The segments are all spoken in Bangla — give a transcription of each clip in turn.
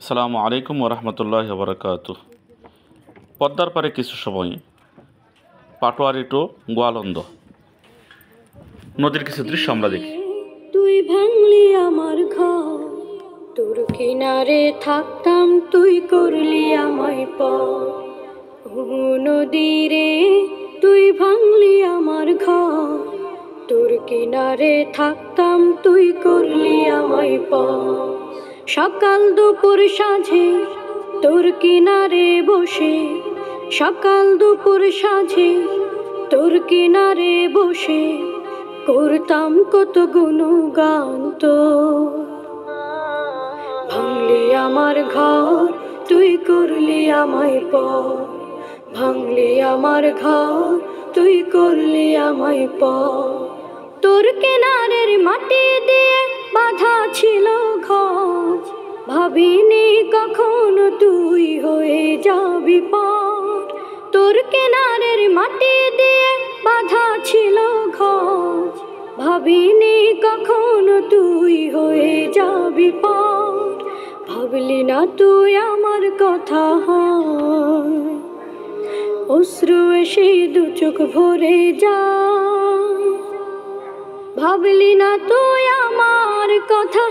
আসসালামু আলাইকুম ওরহমতুল্লাহ বরকাতুহ। পদ্মার পারে কিছু সময় পাটোয়ারি টু গোয়ালন্দ নদীর কিছু দৃশ্য আমরা দেখি। তুই ভাঙলি আমার ঘর, তোর কিনারে থাকতাম, তুই করলি আমায় পর। ও নদী রে, তুই ভাঙলি আমার ঘর, তোর কিনারে থাকতাম, তুই করলি আমায় পর। সকাল দুপুর সাঁঝে তোর কিনারে বসে, সকাল দুপুর সাঁঝে তোর কিনারে বসে করতাম কত গুণগান তোর। ভাঙলি আমার ঘর, তুই করলি আমায় পর। ভাঙলি আমার ঘর, তুই করলি আমায় পর। তোর কিনারের মাটি দিয়ে বাঁধা ছিল ঘর, ভাবিনি কখনো তুই হয়ে যাবি পার। তোর কিনারের মাটি দিয়ে বাঁধা ছিল ঘর, ভাবিনি কখনো তুই হয়ে যাবি পার। ভাবলি না তুই আমার কথা, অশ্রু এসে দু চোখ ভরে যা। ভাবলি না তুই আমার কথা,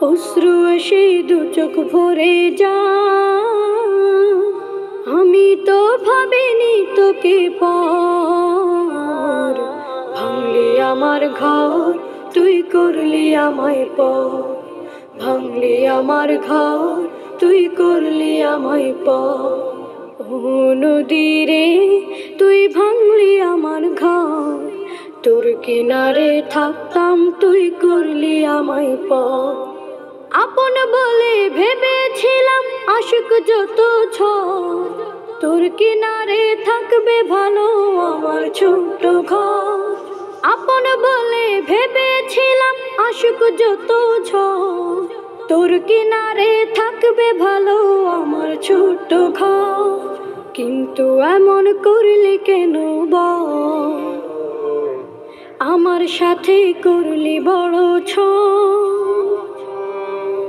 অশ্রু এসে দু চোখ ভরে যা। আমি তো ভাবিনি তোকে পর। ভাঙলি আমার ঘর, তুই করলি আমায় পর। ভাঙলি আমার ঘর, তুই করলি আমায় পর। ও নদী রে, তুই ভাঙলি আমার ঘর, তোর কিনারে থাকতাম, তুই করলি আমায় পর। আপন বলে ভেবেছিলাম আশিক যত ঝড়, তোর কিনারে থাকবে ভালো আমার ছোট্ট ঘর। আপন বলে ভেবেছিলাম আশিক যত ঝড়, তোর কিনারে থাকবে ভালো আমার ছোট্ট ঘর। কিন্তু এমন করলি কেন বল, আমার সাথে করলি বড় ছল।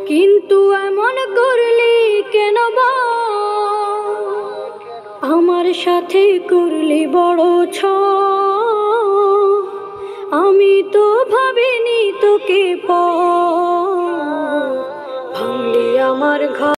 কিন্তু এমন করলি কেন বল, আমার সাথে করলি বড় ছল। আমি তো ভাবিনি তোকে পর। ভাঙলি আমার ঘর।